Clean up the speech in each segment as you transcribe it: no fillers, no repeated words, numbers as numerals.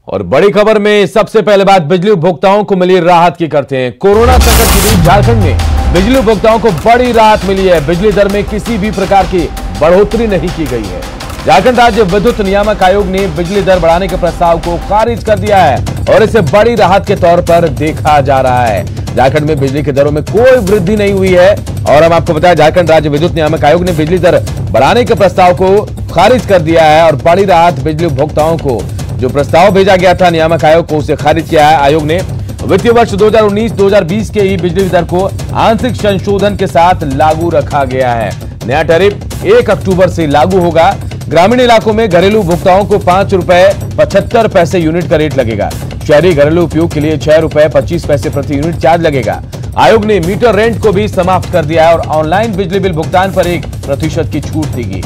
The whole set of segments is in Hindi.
और बड़ी खबर में सबसे पहले बात बिजली उपभोक्ताओं को मिली राहत की करते हैं। कोरोना संकट के बीच झारखंड में बिजली उपभोक्ताओं को बड़ी राहत मिली है। बिजली दर में किसी भी प्रकार की बढ़ोतरी नहीं की गई है। झारखंड राज्य विद्युत नियामक आयोग ने बिजली दर बढ़ाने के प्रस्ताव को खारिज कर दिया है और इसे बड़ी राहत के तौर पर देखा जा रहा है। झारखंड में बिजली की दरों में कोई वृद्धि नहीं हुई है और हम आपको बताया झारखंड राज्य विद्युत नियामक आयोग ने बिजली दर बढ़ाने के प्रस्ताव को खारिज कर दिया है और बड़ी राहत बिजली उपभोक्ताओं को जो प्रस्ताव भेजा गया था नियामक आयोग को उसे खारिज किया है। आयोग ने वित्तीय वर्ष 2019-2020 के ही बिजली दर को आंशिक संशोधन के साथ लागू रखा गया है। नया टैरिफ 1 अक्टूबर से लागू होगा। ग्रामीण इलाकों में घरेलू उपभोक्ताओं को 5 रुपए 75 पैसे यूनिट का रेट लगेगा। शहरी घरेलू उपयोग के लिए 6 रुपए 25 पैसे प्रति यूनिट चार्ज लगेगा। आयोग ने मीटर रेंट को भी समाप्त कर दिया है और ऑनलाइन बिजली बिल भुगतान पर 1% की छूट देगी।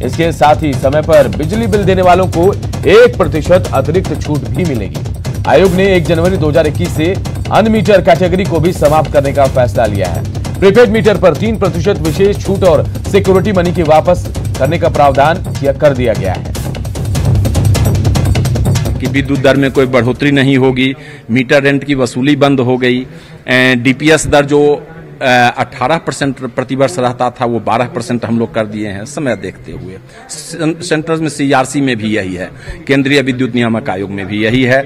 इसके साथ ही समय पर बिजली बिल देने वालों को 1% अतिरिक्त छूट भी मिलेगी। आयोग ने 1 जनवरी 2021 से अनमीटर कैटेगरी को भी समाप्त करने का फैसला लिया है। प्रीपेड मीटर पर 3% विशेष छूट और सिक्योरिटी मनी की वापस करने का प्रावधान कर दिया गया है कि विद्युत दर में कोई बढ़ोतरी नहीं होगी। मीटर रेंट की वसूली बंद हो गई। डीपीएस दर जो 18% प्रतिवर्ष रहता था वो 12% हम लोग कर दिए हैं समय देखते हुए। सेंटर्स में सीआरसी में भी यही है, केंद्रीय विद्युत नियामक आयोग में भी यही है।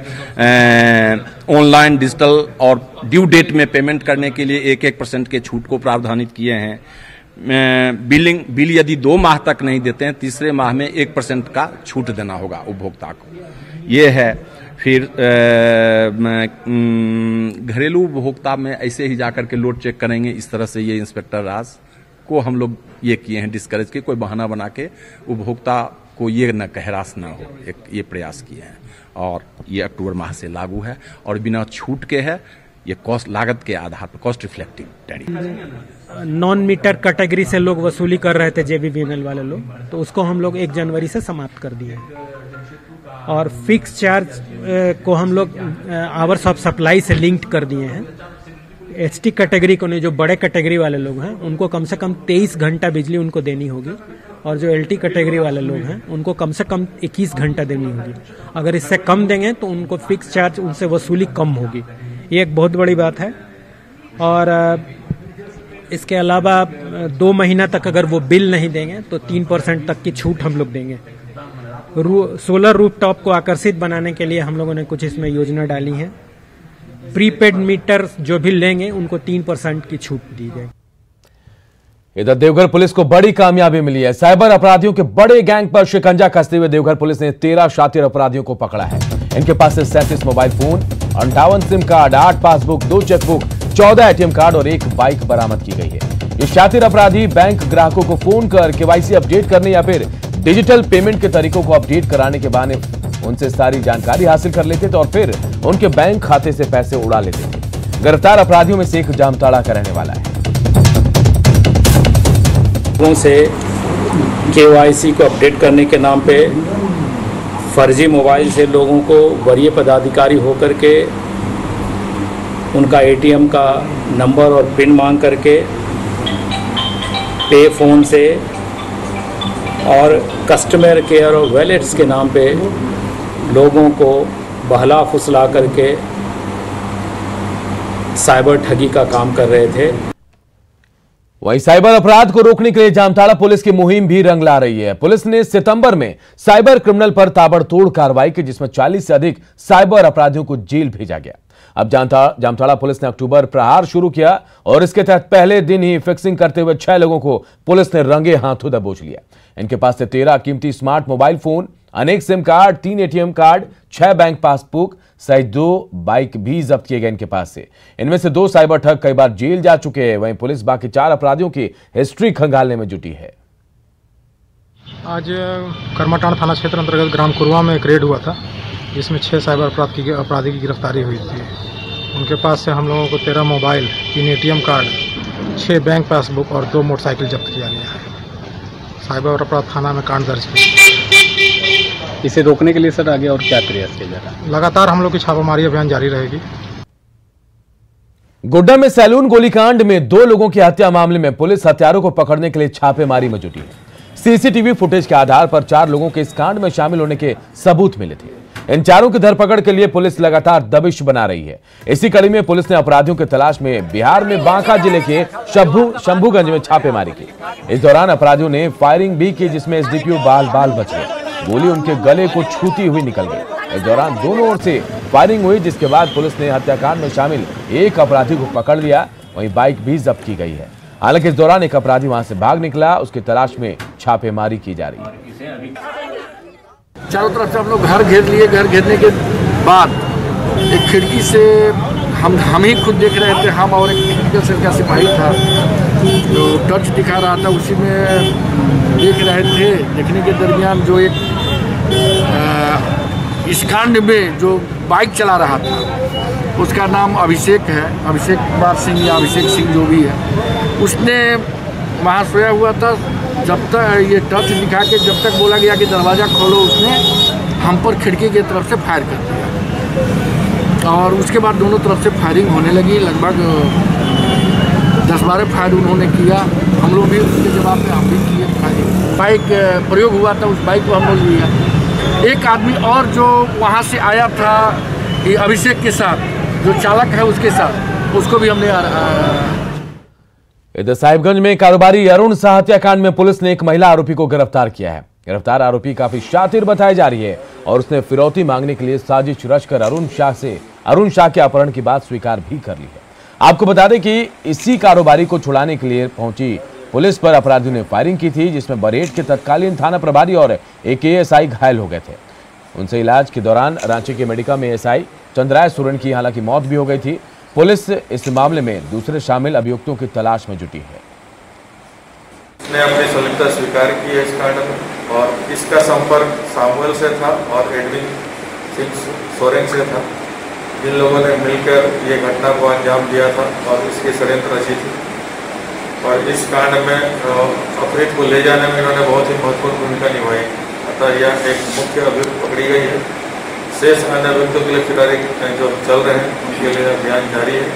ऑनलाइन डिजिटल और ड्यू डेट में पेमेंट करने के लिए 1% के छूट को प्रावधानित किए हैं। बिल यदि 2 माह तक नहीं देते हैं, तीसरे माह में 1% का छूट देना होगा उपभोक्ता को। ये है। फिर घरेलू उपभोक्ता में ऐसे ही जाकर के लोड चेक करेंगे। इस तरह से ये इंस्पेक्टर राज को हम लोग ये किए हैं डिस्करेज के, कोई बहाना बना के उपभोक्ता को ये न कहरास ना हो, ये प्रयास किए हैं। और ये अक्टूबर माह से लागू है और बिना छूट के है। ये कॉस्ट लागत के आधार पर cost reflective tariff. Non meter category से लोग वसूली कर रहे थे जेबीवीएनएल वाले लोग, तो उसको हम लोग 1 जनवरी से समाप्त कर दिए और फिक्स चार्ज को हम लोग आवर्स ऑफ सप्लाई से लिंक्ड कर दिए हैं। एसटी कैटेगरी को नहीं, जो बड़े कैटेगरी वाले लोग हैं उनको कम से कम 23 घंटा बिजली उनको देनी होगी और जो एलटी कैटेगरी वाले लोग हैं उनको कम से कम 21 घंटा देनी होगी। अगर इससे कम देंगे तो उनको फिक्स चार्ज उनसे वसूली कम होगी। ये एक बहुत बड़ी बात है। और इसके अलावा 2 महीना तक अगर वो बिल नहीं देंगे तो 3% तक की छूट हम लोग देंगे। सोलर रूफटॉप को आकर्षित बनाने के लिए हम लोगों ने कुछ इसमें योजना डाली है। प्रीपेड मीटर जो भी लेंगे उनको 3% की छूट दी जाएगी। इधर देवघर पुलिस को बड़ी कामयाबी मिली है। साइबर अपराधियों के बड़े गैंग पर शिकंजा कसते हुए देवघर पुलिस ने 13 शातिर अपराधियों को पकड़ा है। इनके पास से 37 mobile phone, 58 SIM card, 8 passbook, 2 chequebook, 14 ATM card और 1 बाइक बरामद की गई है। ये शातिर अपराधी बैंक ग्राहकों को फोन कर केवाईसी अपडेट करने या फिर डिजिटल पेमेंट के तरीकों को अपडेट कराने के बहाने उनसे सारी जानकारी हासिल कर लेते थे और फिर उनके बैंक खाते से पैसे उड़ा लेते थे। गिरफ्तार अपराधियों में से एक जामताड़ा का रहने वाला है। लोगों से केवाईसी को अपडेट करने के नाम पे फर्जी मोबाइल से लोगों को वरीय पदाधिकारी होकर के उनका एटीएम का नंबर और पिन मांग करके पे फोन से और कस्टमर केयर और वैलेट्स के नाम पे लोगों को बहला फुसला करके साइबर ठगी का काम कर रहे थे। वहीं साइबर अपराध को रोकने के लिए जामताड़ा पुलिस की मुहिम भी रंग ला रही है। पुलिस ने सितंबर में साइबर क्रिमिनल पर ताबड़तोड़ कार्रवाई की, जिसमें 40 से अधिक साइबर अपराधियों को जेल भेजा गया। अब जामताड़ा पुलिस ने अक्टूबर प्रहार शुरू किया और इसके तहत पहले दिन ही फिक्सिंग करते हुए 6 लोगों को पुलिस ने रंगे हाथों दबोच लिया। इनके पास से 13 कीमती स्मार्ट मोबाइल फोन, अनेक SIM card, 3 ATM card, 6 bank passbook सहित 2 बाइक भी जब्त किए गए इनके पास से। इनमें से 2 साइबर ठग कई बार जेल जा चुके हैं। वहीं पुलिस बाकी 4 अपराधियों की हिस्ट्री खंगालने में जुटी है। आज करमाटांड़ थाना क्षेत्र अंतर्गत ग्राम कुरवा में एक रेड हुआ था, जिसमें 6 साइबर अपराधी की गिरफ्तारी हुई थी। उनके पास से हम लोगों को 13 mobile, 3 ATM card, 6 bank passbook और 2 मोटरसाइकिल जब्त किया गया है। साइबर अपराध थाना में कांड दर्ज किया। इसे रोकने के लिए सर आगे और क्या प्रयास किया जा रहा है? लगातार हम लोग की छापामारी अभियान जारी रहेगी। गोड्डा में सैलून गोलीकांड में 2 लोगों की हत्या मामले में पुलिस हत्यारों को पकड़ने के लिए छापेमारी में जुटी है। सीसीटीवी फुटेज के आधार पर 4 लोगों के इस कांड में शामिल होने के सबूत मिले थे। इन चारों की धरपकड़ के लिए पुलिस लगातार दबिश बना रही है। इसी कड़ी में पुलिस ने अपराधियों की तलाश में बिहार में बांका जिले के शंभूगंज में छापेमारी की। इस दौरान अपराधियों ने फायरिंग भी की, जिसमें एसडीपीओ बाल बच गए। गोली उनके गले को छूती हुई निकल गई। इस दौरान दोनों ओर से फायरिंग हुई, जिसके बाद पुलिस ने हत्याकांड में शामिल एक अपराधी को पकड़ लिया। वहीं बाइक भी जब्त की गई है। हालांकि इस दौरान एक अपराधी वहां से भाग निकला, उसकी तलाश में छापेमारी की जा रही है। चारों तरफ से हम लोग घर घेर लिए। घर घेरने के बाद एक खिड़की से हम ही खुद देख रहे थे, हम और एक टेक्निकल सेल का सिपाही था जो टच दिखा रहा था, उसी में देख रहे थे। देखने के दरमियान जो एक इस कांड में जो बाइक चला रहा था उसका नाम अभिषेक है, अभिषेक कुमार सिंह या अभिषेक सिंह जो भी है, उसने वहाँ सोया हुआ था। जब तक ये टच दिखा के जब तक बोला गया कि दरवाज़ा खोलो, उसने हम पर खिड़की की तरफ से फायर कर दिया और उसके बाद दोनों तरफ से फायरिंग होने लगी। लगभग 10-12 फायर उन्होंने किया। हम लोग भी उसके जवाब में हम भी किए फायरिंग। बाइक प्रयोग हुआ था, उस बाइक को हम लोग लिया। एक आदमी और जो वहाँ से आया था ये अभिषेक के साथ, जो चालक है उसके साथ, उसको भी हमने इधर साहिबगंज में कारोबारी अरुण शाह हत्याकांड में पुलिस ने एक महिला आरोपी को गिरफ्तार किया है। गिरफ्तार आरोपी काफी शातिर बताई जा रही है और उसने फिरौती मांगने के लिए साजिश रचकर अरुण शाह के अपहरण की बात स्वीकार भी कर ली है। आपको बता दें कि इसी कारोबारी को छुड़ाने के लिए पहुंची पुलिस पर अपराधियों ने फायरिंग की थी, जिसमें बरहेट के तत्कालीन थाना प्रभारी और एक एएसआई घायल हो गए थे। उनसे इलाज के दौरान रांची के मेडिका में एएसआई चंद्राय सुरन की हालांकि मौत भी हो गई थी। पुलिस इस मामले में दूसरे शामिल अभियुक्तों की तलाश में जुटी है। उसने अपनी संलिप्तता स्वीकार की है इस कांड में और इसका संपर्क सामुएल से था और एडविन सिंह सोरेन से था, जिन लोगों ने मिलकर ये घटना को अंजाम दिया था और इसकी षड्यंत्र रची थी। और इस कांड में अपराध को ले जाने में इन्होंने बहुत ही महत्वपूर्ण भूमिका निभाई। अतः यह एक मुख्य अभियुक्त पकड़ी गई है। शेष अन्य अभियुक्तों के लिए फिलहाल जो चल रहे हैं उनके लिए अभियान जारी है।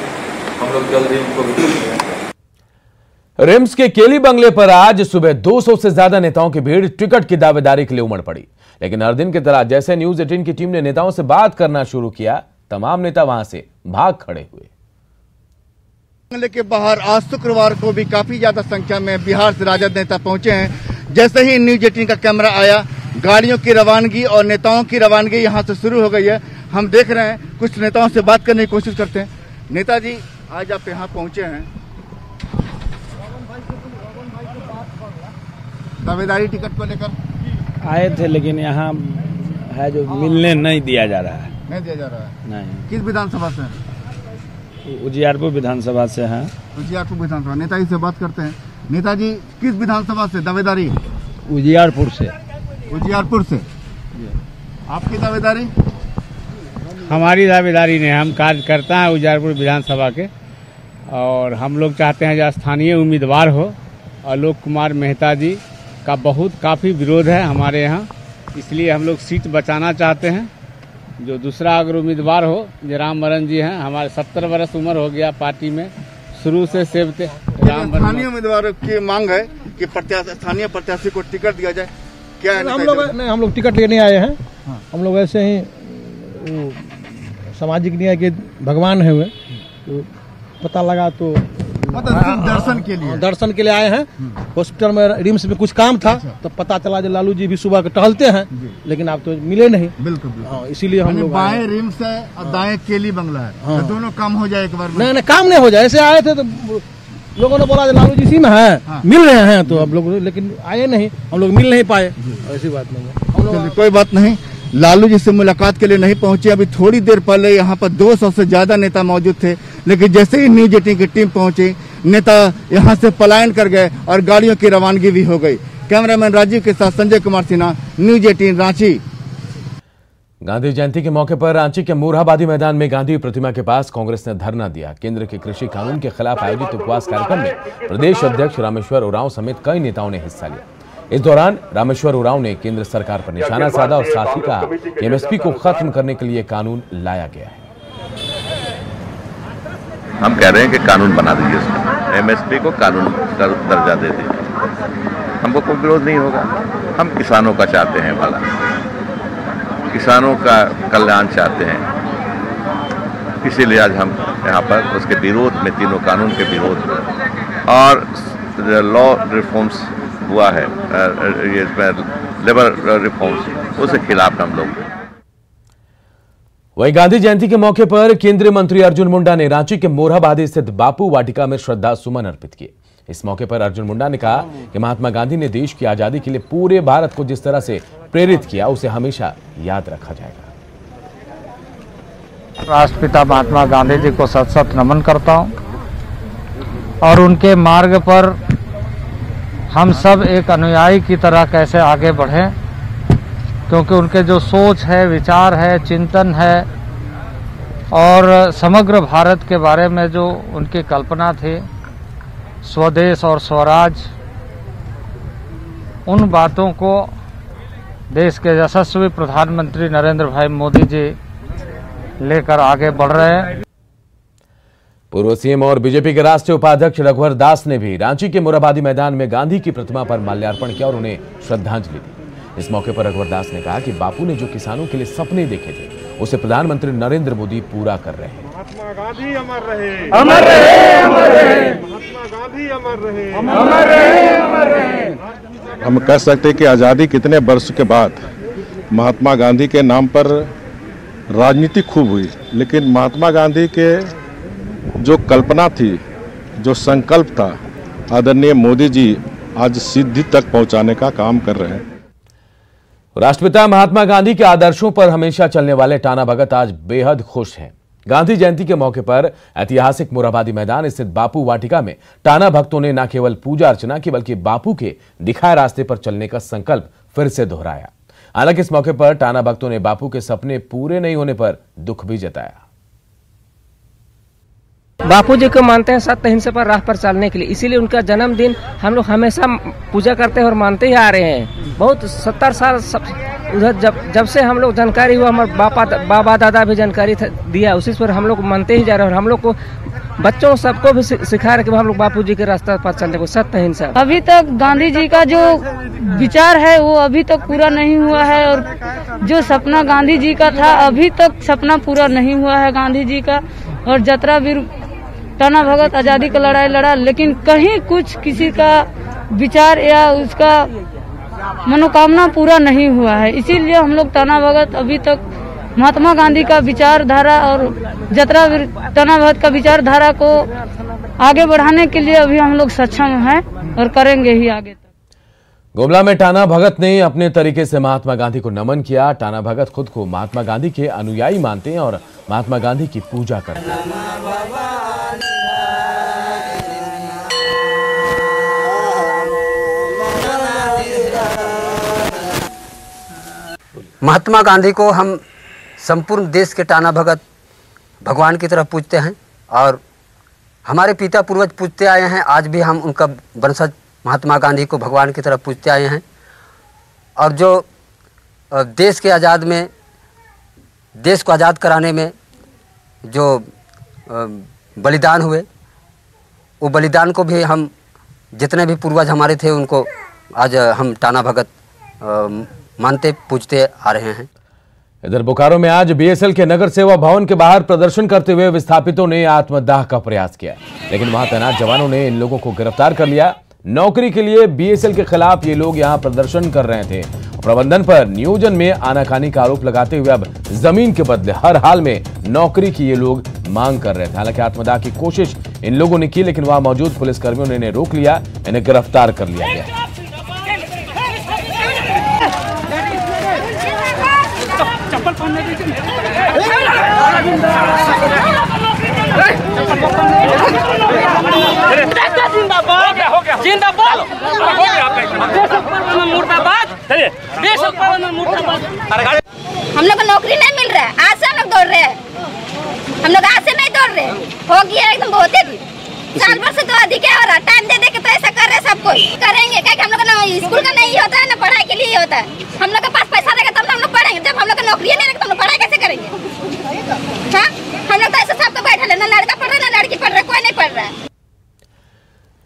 हम लोग जल्द ही उनको भी करेंगे। रिम्स के केली बंगले पर आज सुबह 200 से ज्यादा नेताओं की भीड़ टिकट की दावेदारी के लिए उमड़ पड़ी। लेकिन हर दिन की तरह जैसे न्यूज 18 की टीम ने नेताओं से बात करना शुरू किया, तमाम नेता वहां से भाग खड़े हुए। बंगले के बाहर आज शुक्रवार को भी काफी ज्यादा संख्या में बिहार से राजद नेता पहुंचे हैं। जैसे ही न्यूज 18 का कैमरा आया, गाड़ियों की रवानगी और नेताओं की रवानगी यहां से शुरू हो गई है। हम देख रहे हैं, कुछ नेताओं से बात करने की कोशिश करते हैं। नेताजी, आज आप यहां पहुंचे हैं, दावेदारी टिकट को लेकर आए थे, लेकिन यहाँ है जो मिलने नहीं दिया जा रहा है। नहीं दिया जा रहा है? नहीं। किस विधानसभा से? उजियारपुर विधानसभा से हैं। उजियारपुर विधानसभा। नेताजी से बात करते हैं। नेताजी, किस विधानसभा से दावेदारी? उजियारपुर से। उजियारपुर से। आपकी दावेदारी? हमारी दावेदारी नहीं, हम कार्यकर्ता हैं उजियारपुर विधानसभा के और हम लोग चाहते हैं जो स्थानीय उम्मीदवार हो। आलोक कुमार मेहता जी का काफ़ी विरोध है हमारे यहाँ, इसलिए हम लोग सीट बचाना चाहते हैं। जो दूसरा अगर उम्मीदवार हो, जयराम मरन जी हैं, हमारे 70 वर्ष उम्र हो गया पार्टी में, शुरू से सेवते राम। स्थानीय उम्मीदवार की मांग है कि स्थानीय प्रत्याशी को टिकट दिया जाए। क्या है? हम लोग टिकट लेने आए हैं। हाँ। हम लोग ऐसे ही सामाजिक न्याय के भगवान है, तो पता लगा तो मतलब दर्शन के लिए आए हैं। हॉस्पिटल में रिम्स में कुछ काम था, तो पता चला जो लालू जी भी सुबह के टहलते हैं, लेकिन आप तो मिले नहीं। बिल्कुल। हाँ, इसीलिए हम लोग बाएं रिम्स है और दाएं केली बंगला है। हाँ। तो दोनों काम हो जाए एक बार में? नहीं, काम नहीं हो जाए। ऐसे आए थे तो लोगों ने बोला लालू जी इसी में है। हाँ। मिल रहे हैं तो हम लोग, लेकिन आए नहीं, हम लोग मिल नहीं पाए। ऐसी बात नहीं है। कोई बात नहीं, लालू जी से मुलाकात के लिए नहीं पहुंचे। अभी थोड़ी देर पहले यहाँ पर 200 से ज्यादा नेता मौजूद थे, लेकिन जैसे ही न्यूज 18 की टीम पहुंची, नेता यहाँ से पलायन कर गए और गाड़ियों की रवानगी भी हो गई। कैमरामैन राजीव के साथ संजय कुमार सिन्हा, न्यूज 18 रांची। गांधी जयंती के मौके पर रांची के मोरहाबादी मैदान में गांधी प्रतिमा के पास कांग्रेस ने धरना दिया। केंद्र के कृषि कानून के खिलाफ आयोजित उपवास कार्यक्रम में प्रदेश अध्यक्ष रामेश्वर उरांव समेत कई नेताओं ने हिस्सा लिया। इस दौरान रामेश्वर उरांव ने केंद्र सरकार पर निशाना साधा और साथ ही कहा कि एमएसपी को खत्म करने के लिए कानून लाया गया है। हम कह रहे हैं कि कानून बना दीजिए, एमएसपी को कानून का दर्जा दे दीजिए। हमको कोई विरोध नहीं होगा, हम किसानों का चाहते हैं भला। किसानों का कल्याण चाहते हैं। इसीलिए आज हम यहाँ पर उसके विरोध में, तीनों कानून के विरोध में, और लॉ रिफॉर्म्स हुआ है, ये लेबर रिफॉर्म्स, उसके खिलाफ हम लोग। वहीं गांधी जयंती के मौके पर केंद्रीय मंत्री अर्जुन मुंडा ने रांची के मोरहाबादी स्थित बापू वाटिका में श्रद्धा सुमन अर्पित किए। इस मौके पर अर्जुन मुंडा ने कहा कि महात्मा गांधी ने देश की आजादी के लिए पूरे भारत को जिस तरह से प्रेरित किया, उसे हमेशा याद रखा जाएगा। राष्ट्रपिता महात्मा गांधी जी को सत सत नमन करता हूं और उनके मार्ग पर हम सब एक अनुयायी की तरह कैसे आगे बढ़ें, क्योंकि उनके जो सोच है, विचार है, चिंतन है और समग्र भारत के बारे में जो उनकी कल्पना थी, स्वदेश और स्वराज, उन बातों को देश के यशस्वी प्रधानमंत्री नरेंद्र भाई मोदी जी लेकर आगे बढ़ रहे हैं। पूर्व सीएम और बीजेपी के राष्ट्रीय उपाध्यक्ष रघुवर दास ने भी रांची के मोरहाबादी मैदान में गांधी की प्रतिमा पर माल्यार्पण किया और उन्हें श्रद्धांजलि दी। इस मौके पर रघुवर दास ने कहा कि बापू ने जो किसानों के लिए सपने देखे थे, उसे प्रधानमंत्री नरेंद्र मोदी पूरा कर रहे हैं। महात्मा गांधी अमर रहे, अमर रहे, अमर रहे। महात्मा गांधी अमर रहे, अमर रहे, अमर रहे। हम कह सकते हैं कि आज़ादी कितने वर्ष के बाद महात्मा गांधी के नाम पर राजनीति खूब हुई, लेकिन महात्मा गांधी के जो कल्पना थी, जो संकल्प था, आदरणीय मोदी जी आज सिद्धि तक पहुंचाने का काम कर रहे हैं। राष्ट्रपिता महात्मा गांधी के आदर्शों पर हमेशा चलने वाले टाना भगत आज बेहद खुश हैं। गांधी जयंती के मौके पर ऐतिहासिक मोरहाबादी मैदान स्थित बापू वाटिका में टाना भक्तों ने न केवल पूजा अर्चना की, बल्कि बापू के दिखाए रास्ते पर चलने का संकल्प फिर से दोहराया। हालांकि इस मौके पर टाना भक्तों ने बापू के सपने पूरे नहीं होने पर दुख भी जताया। बापू जी को मानते हैं सत्य अहिंसा पर राह पर चलने के लिए, इसीलिए उनका जन्मदिन हम लोग हमेशा पूजा करते हैं और मानते ही आ रहे हैं। बहुत 70 साल उधर जब से हम लोग जानकारी हुआ, हमारे बाबा दादा भी जानकारी दिया, उसी पर हम लोग मानते ही जा रहे हैं। और हम लोग को बच्चों सबको भी सिखा रहे कि हम लोग बापू जी के रास्ते पर चलने को, सत्य अहिंसा। अभी तक गांधी जी का जो विचार है वो अभी तक पूरा नहीं हुआ है, और जो सपना गांधी जी का था अभी तक सपना पूरा नहीं हुआ है गांधी जी का। और जतरा वीर टाना भगत आजादी का लड़ाई लड़ा, लेकिन कहीं कुछ किसी का विचार या उसका मनोकामना पूरा नहीं हुआ है। इसीलिए हम लोग टाना भगत अभी तक महात्मा गांधी का विचारधारा और जतरा वीर टाना भगत का विचारधारा को आगे बढ़ाने के लिए अभी हम लोग सक्षम हैं और करेंगे ही आगे। गुमला में टाना भगत ने अपने तरीके से महात्मा गांधी को नमन किया। टाना भगत खुद को महात्मा गांधी के अनुयायी मानते हैं और महात्मा गांधी की पूजा करते हैं। महात्मा गांधी को हम संपूर्ण देश के टाना भगत भगवान की तरह पूजते हैं और हमारे पिता पूर्वज पूजते आए हैं। आज भी हम उनका वंशज महात्मा गांधी को भगवान की तरह पूजते आए हैं। और जो देश के आज़ाद में, देश को आज़ाद कराने में जो बलिदान हुए, वो बलिदान को भी हम, जितने भी पूर्वज हमारे थे, उनको आज हम टाना भगत मानते पूजते आ रहे हैं। इधर बोकारो में आज बीएसएल के नगर सेवा भवन के बाहर प्रदर्शन करते हुए विस्थापितों ने आत्मदाह का प्रयास किया, लेकिन वहां तैनात जवानों ने इन लोगों को गिरफ्तार कर लिया। नौकरी के लिए बीएसएल के खिलाफ ये लोग यहां प्रदर्शन कर रहे थे। प्रबंधन पर नियोजन में आनाकानी का आरोप लगाते हुए अब जमीन के बदले हर हाल में नौकरी की ये लोग मांग कर रहे थे। हालांकि आत्मदाह की कोशिश इन लोगों ने की, लेकिन वहां मौजूद पुलिसकर्मियों ने इन्हें रोक लिया, इन्हें गिरफ्तार कर लिया गया। हम लोग को नौकरी नहीं मिल रहा है, आज से हम लोग दौड़ रहे हैं। हम लोग आज से नहीं दौड़ रहे, हो गया एकदम बहुत साल भर से तो अधिक है। और टाइम दे के तो ऐसा कर रहे सब कोई करेंगे, क्या हम लोग ना स्कूल का नहीं होता है ना पढ़ाई के लिए होता है। हम लोग के पास पैसा रहेगा तब हम लोग पढ़ेंगे, जब हम लोग को नौकरी नहीं रहेगा तो हम लोग पढ़ाई कैसे करेंगे? हाँ, हम लोग तो ऐसे सब तो बैठे ना लड़का पढ़ रहा है ना लड़की पढ़ रहा है, कोई नहीं पढ़ रहा है।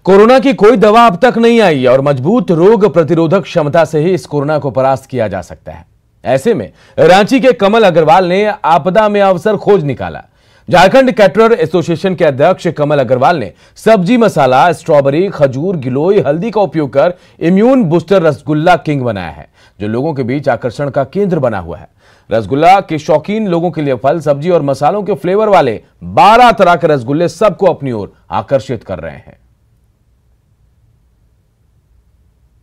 कोरोना की कोई दवा अब तक नहीं आई और मजबूत रोग प्रतिरोधक क्षमता से ही इस कोरोना को परास्त किया जा सकता है। ऐसे में रांची के कमल अग्रवाल ने आपदा में अवसर खोज निकाला। झारखंड कैटरर एसोसिएशन के अध्यक्ष कमल अग्रवाल ने सब्जी मसाला, स्ट्रॉबेरी, खजूर, गिलोय, हल्दी का उपयोग कर इम्यून बूस्टर रसगुल्ला किंग बनाया है, जो लोगों के बीच आकर्षण का केंद्र बना हुआ है। रसगुल्ला के शौकीन लोगों के लिए फल, सब्जी और मसालों के फ्लेवर वाले 12 तरह के रसगुल्ले सबको अपनी ओर आकर्षित कर रहे हैं।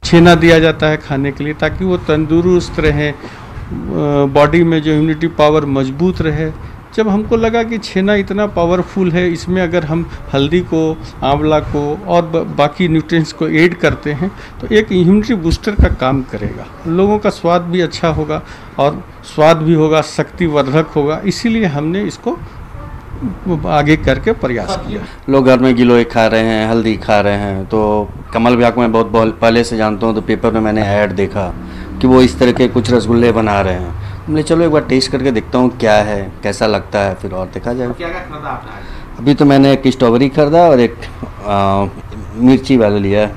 छेना दिया जाता है खाने के लिए ताकि वो तंदुरुस्त रहे, बॉडी में जो इम्यूनिटी पावर मजबूत रहे। जब हमको लगा कि छेना इतना पावरफुल है, इसमें अगर हम हल्दी को, आंवला को और बाकी न्यूट्रिएंट्स को ऐड करते हैं तो एक इम्यूनिटी बूस्टर का काम करेगा। लोगों का स्वाद भी अच्छा होगा और स्वाद भी होगा, शक्तिवर्धक होगा। इसीलिए हमने इसको आगे करके प्रयास किया। लोग घर में गिलोय खा रहे हैं, हल्दी खा रहे हैं, तो कमल भैया को मैं बहुत पहले से जानता हूँ, तो पेपर में मैंने ऐड देखा कि वो इस तरह के कुछ रसगुल्ले बना रहे हैं। मैं चलो एक बार टेस्ट करके देखता हूँ क्या है, कैसा लगता है, फिर और देखा जाएगा। क्या खरीदा आपने? अभी तो मैंने एक स्ट्रॉबेरी खरीदा और एक मिर्ची वाला लिया।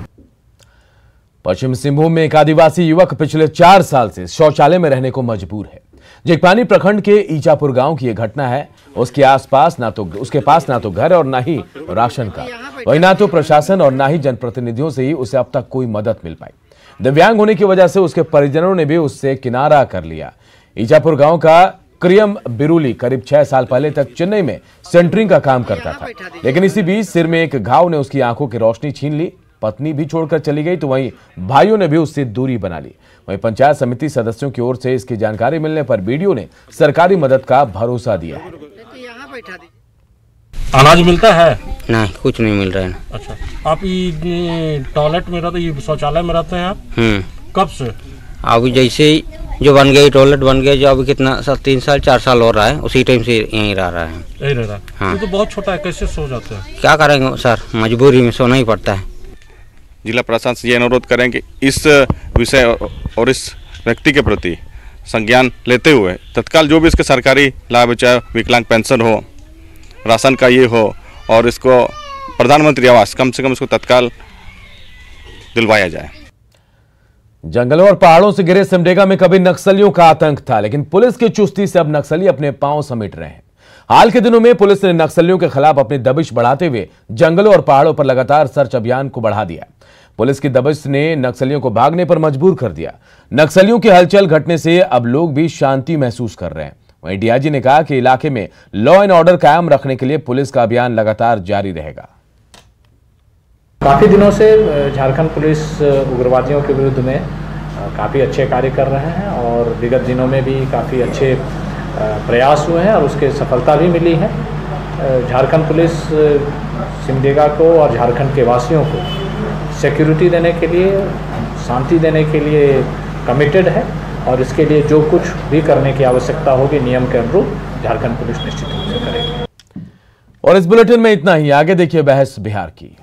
पश्चिम सिंहभूम में एक आदिवासी युवक पिछले 4 साल से शौचालय में रहने को मजबूर है। जेकपानी प्रखंड के ईचापुर गांव की यह घटना है। उसके पास ना तो घर और ना ही राशन का, वही ना तो प्रशासन और ना ही जनप्रतिनिधियों से ही उसे अब तक कोई मदद मिल पाई। दिव्यांग होने की वजह से उसके परिजनों ने भी उससे किनारा कर लिया। ईचापुर गांव का क्रियम बिरुली करीब 6 साल पहले तक चेन्नई में सेंटरिंग का काम करता था, लेकिन इसी बीच सिर में एक घाव ने उसकी आंखों की रोशनी छीन ली। पत्नी भी छोड़कर चली गई तो वहीं भाइयों ने भी उससे दूरी बना ली। वहीं पंचायत समिति सदस्यों की ओर से इसकी जानकारी मिलने पर बीडीओ ने सरकारी मदद का भरोसा दिया है। अनाज मिलता है? नहीं, कुछ नहीं मिल रहा है। अच्छा, आप ये टॉयलेट में रहते, ये शौचालय में रहते हैं आप? कब से? अभी जैसे ही जो बन गई, टॉयलेट बन गया, जो अभी कितना 3 साल 4 साल हो रहा है, उसी टाइम से यहीं रह रहा है। यही रह रहा है? हाँ। ये तो बहुत छोटा है, कैसे सो जाते हैं? क्या करेंगे सर, मजबूरी में सोना ही पड़ता है। जिला प्रशासन से ये अनुरोध करें कि इस विषय और इस व्यक्ति के प्रति संज्ञान लेते हुए तत्काल जो भी इसके सरकारी लाभ, चाहे विकलांग पेंशन हो, राशन का ये हो, और इसको प्रधानमंत्री आवास कम से कम इसको तत्काल दिलवाया जाए। जंगलों और पहाड़ों से घिरे सिमडेगा में कभी नक्सलियों का आतंक था, लेकिन पुलिस की चुस्ती से अब नक्सली अपने पांव समेट रहे हैं। हाल के दिनों में पुलिस ने नक्सलियों के खिलाफ अपनी दबिश बढ़ाते हुए जंगलों और पहाड़ों पर लगातार सर्च अभियान को बढ़ा दिया। पुलिस की दबिश ने नक्सलियों को भागने पर मजबूर कर दिया। नक्सलियों की हलचल घटने से अब लोग भी शांति महसूस कर रहे हैं। वहीं डीआईजी ने कहा कि इलाके में लॉ एंड ऑर्डर कायम रखने के लिए पुलिस का अभियान लगातार जारी रहेगा। काफ़ी दिनों से झारखंड पुलिस उग्रवादियों के विरुद्ध में काफ़ी अच्छे कार्य कर रहे हैं और विगत दिनों में भी काफ़ी अच्छे प्रयास हुए हैं और उसके सफलता भी मिली है। झारखंड पुलिस सिमडेगा को और झारखंड के वासियों को सिक्योरिटी देने के लिए, शांति देने के लिए कमिटेड है और इसके लिए जो कुछ भी करने की आवश्यकता होगी नियम के अनुरूप झारखंड पुलिस निश्चित रूप से करेगी। और इस बुलेटिन में इतना ही। आगे देखिए बहस बिहार की।